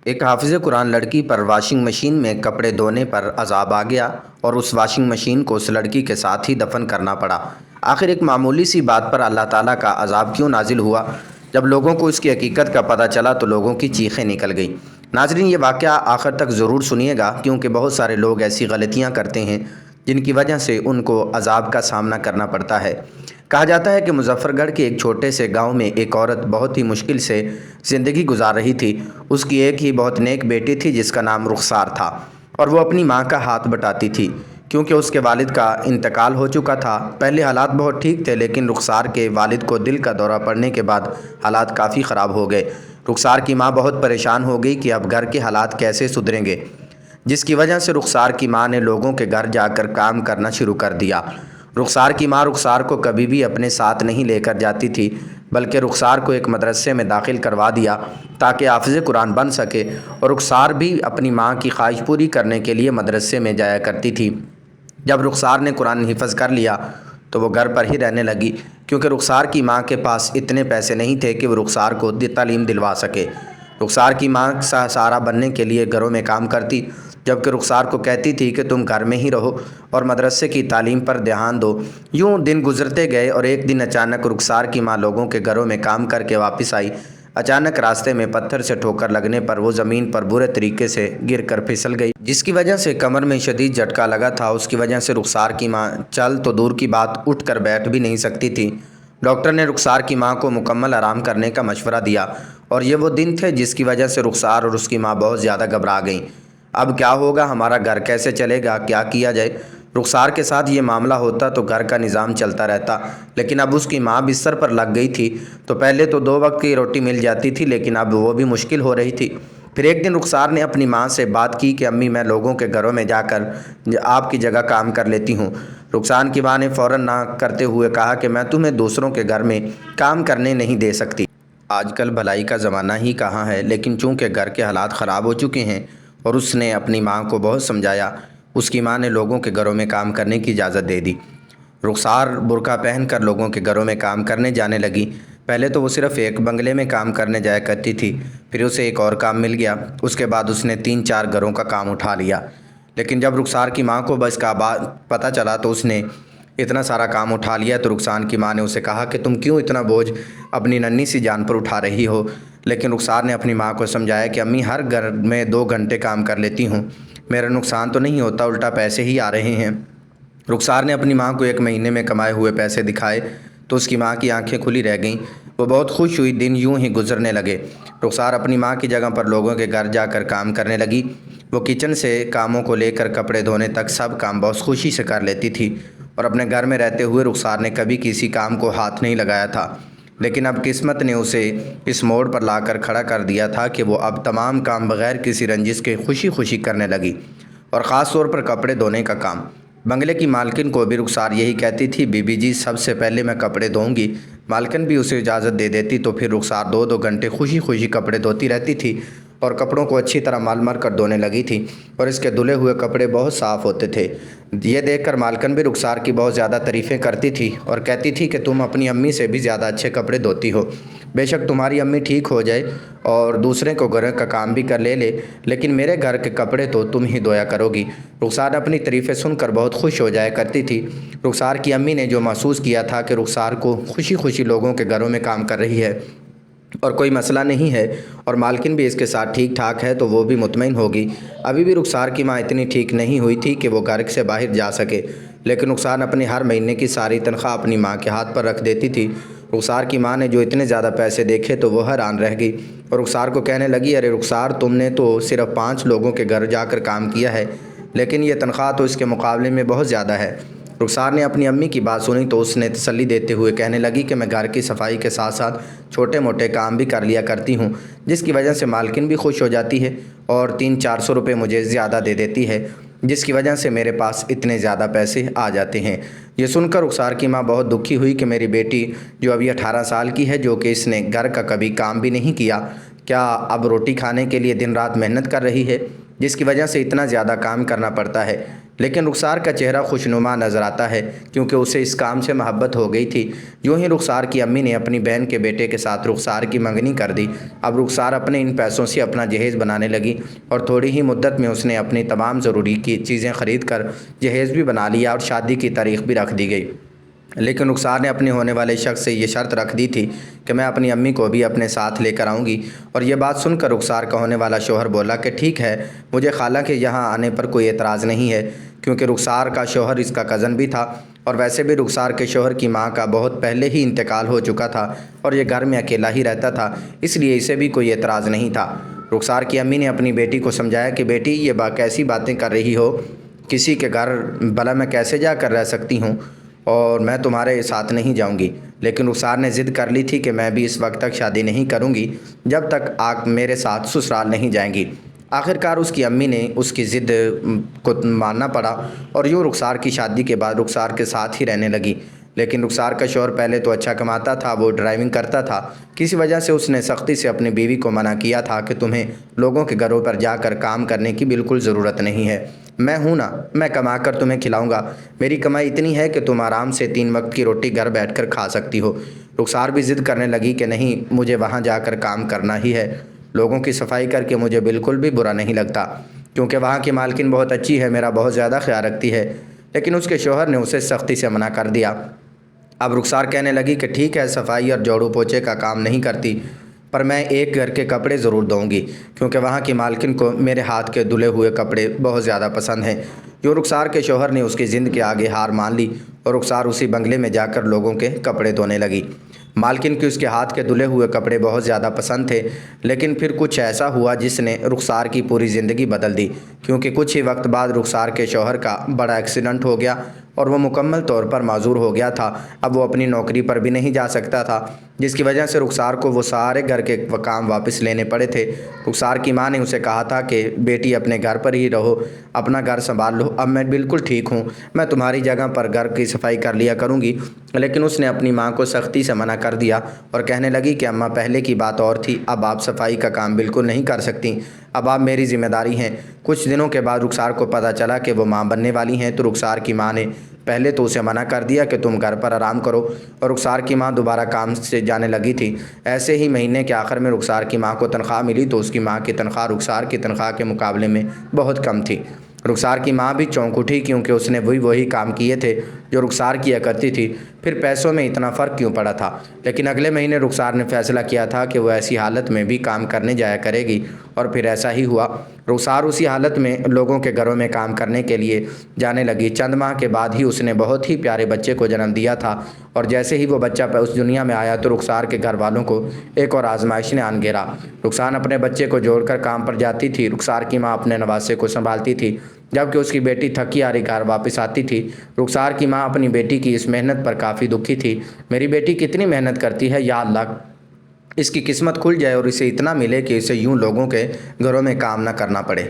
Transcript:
ایک حافظ قرآن لڑکی پر واشنگ مشین میں کپڑے دھونے پر عذاب آ گیا اور اس واشنگ مشین کو اس لڑکی کے ساتھ ہی دفن کرنا پڑا۔ آخر ایک معمولی سی بات پر اللہ تعالیٰ کا عذاب کیوں نازل ہوا؟ جب لوگوں کو اس کی حقیقت کا پتہ چلا تو لوگوں کی چیخیں نکل گئیں۔ ناظرین، یہ واقعہ آخر تک ضرور سنیے گا، کیونکہ بہت سارے لوگ ایسی غلطیاں کرتے ہیں جن کی وجہ سے ان کو عذاب کا سامنا کرنا پڑتا ہے۔ کہا جاتا ہے کہ مظفر گڑھ کے ایک چھوٹے سے گاؤں میں ایک عورت بہت ہی مشکل سے زندگی گزار رہی تھی۔ اس کی ایک ہی بہت نیک بیٹی تھی جس کا نام رخسار تھا، اور وہ اپنی ماں کا ہاتھ بٹاتی تھی کیونکہ اس کے والد کا انتقال ہو چکا تھا۔ پہلے حالات بہت ٹھیک تھے، لیکن رخسار کے والد کو دل کا دورہ پڑنے کے بعد حالات کافی خراب ہو گئے۔ رخسار کی ماں بہت پریشان ہو گئی کہ اب گھر کے حالات کیسے سدھریں گے، جس کی وجہ سے رخسار کی ماں نے لوگوں کے گھر جا کر کام کرنا شروع کر دیا۔ رخسار کی ماں رخسار کو کبھی بھی اپنے ساتھ نہیں لے کر جاتی تھی، بلکہ رخسار کو ایک مدرسے میں داخل کروا دیا تاکہ حافظ قرآن بن سکے، اور رخسار بھی اپنی ماں کی خواہش پوری کرنے کے لیے مدرسے میں جایا کرتی تھی۔ جب رخسار نے قرآن حفظ کر لیا تو وہ گھر پر ہی رہنے لگی، کیونکہ رخسار کی ماں کے پاس اتنے پیسے نہیں تھے کہ وہ رخسار کو تعلیم دلوا سکے۔ رخسار کی ماں سہارا بننے کے لیے گھروں میں کام کرتی، جبکہ رخسار کو کہتی تھی کہ تم گھر میں ہی رہو اور مدرسے کی تعلیم پر دھیان دو۔ یوں دن گزرتے گئے اور ایک دن اچانک رخسار کی ماں لوگوں کے گھروں میں کام کر کے واپس آئی۔ اچانک راستے میں پتھر سے ٹھوکر لگنے پر وہ زمین پر برے طریقے سے گر کر پھسل گئی، جس کی وجہ سے کمر میں شدید جھٹکا لگا تھا۔ اس کی وجہ سے رخسار کی ماں چل تو دور کی بات اٹھ کر بیٹھ بھی نہیں سکتی تھی۔ ڈاکٹر نے رخسار کی ماں کو مکمل آرام کرنے کا مشورہ دیا، اور یہ وہ دن تھے جس کی وجہ سے رخسار اور اس کی ماں بہت زیادہ گھبرا گئیں۔ اب کیا ہوگا؟ ہمارا گھر کیسے چلے گا؟ کیا کیا جائے؟ رخسار کے ساتھ یہ معاملہ ہوتا تو گھر کا نظام چلتا رہتا، لیکن اب اس کی ماں بستر پر لگ گئی تھی تو پہلے تو 2 وقت کی روٹی مل جاتی تھی، لیکن اب وہ بھی مشکل ہو رہی تھی۔ پھر ایک دن رخسار نے اپنی ماں سے بات کی کہ امی، میں لوگوں کے گھروں میں جا کر آپ کی جگہ کام کر لیتی ہوں۔ رخسار کی ماں نے فوراً نہ کرتے ہوئے کہا کہ میں تمہیں دوسروں کے گھر میں کام کرنے نہیں دے سکتی۔ آج کل بھلائی کا زمانہ ہی کہاں ہے، لیکن چونکہ گھر کے حالات خراب ہو چکے ہیں اور اس نے اپنی ماں کو بہت سمجھایا، اس کی ماں نے لوگوں کے گھروں میں کام کرنے کی اجازت دے دی۔ رخسار برقع پہن کر لوگوں کے گھروں میں کام کرنے جانے لگی۔ پہلے تو وہ صرف ایک بنگلے میں کام کرنے جایا کرتی تھی، پھر اسے ایک اور کام مل گیا۔ اس کے بعد اس نے 3-4 گھروں کا کام اٹھا لیا۔ لیکن جب رخسار کی ماں کو بس کا پتہ چلا تو اس نے اتنا سارا کام اٹھا لیا تو رخسار کی ماں نے اسے کہا کہ تم کیوں اتنا بوجھ اپنی ننھی سی جان پر اٹھا رہی ہو؟ لیکن رخسار نے اپنی ماں کو سمجھایا کہ امی، ہر گھر میں 2 گھنٹے کام کر لیتی ہوں، میرا نقصان تو نہیں ہوتا، الٹا پیسے ہی آ رہے ہیں۔ رخسار نے اپنی ماں کو 1 مہینے میں کمائے ہوئے پیسے دکھائے تو اس کی ماں کی آنکھیں کھلی رہ گئیں۔ وہ بہت خوش ہوئی۔ دن یوں ہی گزرنے لگے۔ رخسار اپنی ماں کی جگہ پر لوگوں کے گھر جا کر کام کرنے لگی۔ وہ کچن سے کاموں کو لے کر کپڑے دھونے تک سب کام بہت خوشی سے کر لیتی تھی، اور اپنے گھر میں رہتے ہوئے رخسار نے کبھی کسی کام کو ہاتھ نہیں لگایا تھا۔ لیکن اب قسمت نے اسے اس موڑ پر لا کر کھڑا کر دیا تھا کہ وہ اب تمام کام بغیر کسی رنجش کے خوشی خوشی کرنے لگی، اور خاص طور پر کپڑے دھونے کا کام۔ بنگلے کی مالکن کو بھی رخسار یہی کہتی تھی، بی بی جی، سب سے پہلے میں کپڑے دھوؤں گی۔ مالکن بھی اسے اجازت دے دیتی تو پھر رخسار 2-2 گھنٹے خوشی خوشی کپڑے دھوتی رہتی تھی اور کپڑوں کو اچھی طرح مل مل کر دھونے لگی تھی، اور اس کے دھلے ہوئے کپڑے بہت صاف ہوتے تھے۔ یہ دیکھ کر مالکن بھی رخسار کی بہت زیادہ تعریفیں کرتی تھی اور کہتی تھی کہ تم اپنی امی سے بھی زیادہ اچھے کپڑے دھوتی ہو۔ بے شک تمہاری امی ٹھیک ہو جائے اور دوسرے کو گھر کا کام بھی کر لے، لیکن میرے گھر کے کپڑے تو تم ہی دھویا کرو گی۔ رخسار اپنی تعریفیں سن کر بہت خوش ہو جایا کرتی تھی۔ رخسار کی امی نے جو محسوس کیا تھا کہ رخسار کو خوشی خوشی لوگوں کے گھروں میں کام کر رہی ہے اور کوئی مسئلہ نہیں ہے، اور مالکن بھی اس کے ساتھ ٹھیک ٹھاک ہے، تو وہ بھی مطمئن ہوگی۔ ابھی بھی رخسار کی ماں اتنی ٹھیک نہیں ہوئی تھی کہ وہ گھر سے باہر جا سکے، لیکن رخسار اپنی ہر مہینے کی ساری تنخواہ اپنی ماں کے ہاتھ پر رکھ دیتی تھی۔ رخسار کی ماں نے جو اتنے زیادہ پیسے دیکھے تو وہ حیران رہ گئی، اور رخسار کو کہنے لگی، ارے رخسار، تم نے تو صرف 5 لوگوں کے گھر جا کر کام کیا ہے، لیکن یہ تنخواہ تو اس کے مقابلے میں بہت زیادہ ہے۔ رخسار نے اپنی امی کی بات سنی تو اس نے تسلی دیتے ہوئے کہنے لگی کہ میں گھر کی صفائی کے ساتھ ساتھ چھوٹے موٹے کام بھی کر لیا کرتی ہوں، جس کی وجہ سے مالکن بھی خوش ہو جاتی ہے اور 300-400 روپے مجھے زیادہ دے دیتی ہے، جس کی وجہ سے میرے پاس اتنے زیادہ پیسے آ جاتے ہیں۔ یہ سن کر رخسار کی ماں بہت دکھی ہوئی کہ میری بیٹی جو ابھی 18 سال کی ہے، جو کہ اس نے گھر کا کبھی کام بھی نہیں کیا، کیا اب روٹی کھانے کے لیے دن رات محنت کر رہی ہے؟ جس کی وجہ سے اتنا زیادہ کام کرنا پڑتا ہے۔ لیکن رخسار کا چہرہ خوشنما نظر آتا ہے کیونکہ اسے اس کام سے محبت ہو گئی تھی۔ یوں ہی رخسار کی امی نے اپنی بہن کے بیٹے کے ساتھ رخسار کی منگنی کر دی۔ اب رخسار اپنے ان پیسوں سے اپنا جہیز بنانے لگی اور تھوڑی ہی مدت میں اس نے اپنی تمام ضروری کی چیزیں خرید کر جہیز بھی بنا لیا اور شادی کی تاریخ بھی رکھ دی گئی۔ لیکن رخسار نے اپنے ہونے والے شخص سے یہ شرط رکھ دی تھی کہ میں اپنی امی کو بھی اپنے ساتھ لے کر آؤں گی، اور یہ بات سن کر رخسار کا ہونے والا شوہر بولا کہ ٹھیک ہے، مجھے خالہ کے یہاں آنے پر کوئی اعتراض نہیں ہے، کیونکہ رخسار کا شوہر اس کا کزن بھی تھا، اور ویسے بھی رخسار کے شوہر کی ماں کا بہت پہلے ہی انتقال ہو چکا تھا اور یہ گھر میں اکیلا ہی رہتا تھا، اس لیے اسے بھی کوئی اعتراض نہیں تھا۔ رخسار کی امی نے اپنی بیٹی کو سمجھایا کہ بیٹی یہ کیسی باتیں کر رہی ہو، کسی کے گھر بھلا میں کیسے جا کر رہ سکتی ہوں، اور میں تمہارے ساتھ نہیں جاؤں گی۔ لیکن رخسار نے ضد کر لی تھی کہ میں بھی اس وقت تک شادی نہیں کروں گی جب تک آپ میرے ساتھ سسرال نہیں جائیں گی۔ آخرکار اس کی امی نے اس کی ضد کو ماننا پڑا اور یوں رخسار کی شادی کے بعد رخسار کے ساتھ ہی رہنے لگی۔ لیکن رخسار کا شوہر پہلے تو اچھا کماتا تھا، وہ ڈرائیونگ کرتا تھا، کسی وجہ سے اس نے سختی سے اپنی بیوی کو منع کیا تھا کہ تمہیں لوگوں کے گھروں پر جا کر کام کرنے کی بالکل ضرورت نہیں ہے، میں ہوں نا، میں کما کر تمہیں کھلاؤں گا، میری کمائی اتنی ہے کہ تم آرام سے 3 وقت کی روٹی گھر بیٹھ کر کھا سکتی ہو۔ رخسار بھی ضد کرنے لگی کہ نہیں، مجھے وہاں جا کر کام کرنا ہی ہے، لوگوں کی صفائی کر کے مجھے بالکل بھی برا نہیں لگتا، کیونکہ وہاں کی مالکن بہت اچھی ہے، میرا بہت زیادہ خیال رکھتی ہے۔ لیکن اس کے شوہر نے اسے سختی سے منع کر دیا۔ اب رخسار کہنے لگی کہ ٹھیک ہے، صفائی اور جھاڑو پوچھے کا کام نہیں کرتی، پر میں ایک گھر کے کپڑے ضرور دوں گی، کیونکہ وہاں کی مالکن کو میرے ہاتھ کے دھلے ہوئے کپڑے بہت زیادہ پسند ہیں۔ یوں رخسار کے شوہر نے اس کی ضد کے آگے ہار مان لی اور رخسار اسی بنگلے میں جا کر لوگوں کے کپڑے دھونے لگی۔ مالکن کی اس کے ہاتھ کے دھلے ہوئے کپڑے بہت زیادہ پسند تھے، لیکن پھر کچھ ایسا ہوا جس نے رخسار کی پوری زندگی بدل دی، کیونکہ کچھ ہی وقت بعد رخسار کے شوہر کا بڑا ایکسیڈنٹ ہو گیا اور وہ مکمل طور پر معذور ہو گیا تھا۔ اب وہ اپنی نوکری پر بھی نہیں جا سکتا تھا، جس کی وجہ سے رخسار کو وہ سارے گھر کے کام واپس لینے پڑے تھے۔ رخسار کی ماں نے اسے کہا تھا کہ بیٹی اپنے گھر پر ہی رہو، اپنا گھر سنبھال لو، اب میں بالکل ٹھیک ہوں، میں تمہاری جگہ پر گھر کی صفائی کر لیا کروں گی۔ لیکن اس نے اپنی ماں کو سختی سے منع کر دیا اور کہنے لگی کہ اماں، پہلے کی بات اور تھی، اب آپ صفائی کا کام بالکل نہیں کر سکتی، اب آپ میری ذمہ داری ہیں۔ کچھ دنوں کے بعد رخسار کو پتہ چلا کہ وہ ماں بننے والی ہیں، تو رخسار کی ماں نے پہلے تو اسے منع کر دیا کہ تم گھر پر آرام کرو، اور رخسار کی ماں دوبارہ کام سے جانے لگی تھی۔ ایسے ہی مہینے کے آخر میں رخسار کی ماں کو تنخواہ ملی تو اس کی ماں کی تنخواہ رخسار کی تنخواہ کے مقابلے میں بہت کم تھی۔ رخسار کی ماں بھی چونک اٹھی، کیونکہ اس نے وہی کام کیے تھے جو رخسار کیا کرتی تھی، پھر پیسوں میں اتنا فرق کیوں پڑا تھا؟ لیکن اگلے مہینے رخسار نے فیصلہ کیا تھا کہ وہ ایسی حالت میں بھی کام کرنے جایا کرے گی، اور پھر ایسا ہی ہوا۔ رخسار اسی حالت میں لوگوں کے گھروں میں کام کرنے کے لیے جانے لگی۔ چند ماہ کے بعد ہی اس نے بہت ہی پیارے بچے کو جنم دیا تھا، اور جیسے ہی وہ بچہ اس دنیا میں آیا تو رخسار کے گھر والوں کو ایک اور آزمائش نے آن گھیرا۔ رخسار اپنے بچے کو جوڑ کر کام پر جاتی تھی، رخسار کی ماں اپنے نواسے کو سنبھالتی تھی، جبکہ اس کی بیٹی تھکی ہاری گھر واپس آتی تھی۔ رخسار کی ماں اپنی بیٹی کی اس محنت پر کافی دکھی تھی۔ میری بیٹی کتنی محنت کرتی ہے، یا اللہ، اس کی قسمت کھل جائے اور اسے اتنا ملے کہ اسے یوں لوگوں کے گھروں میں کام نہ کرنا پڑے۔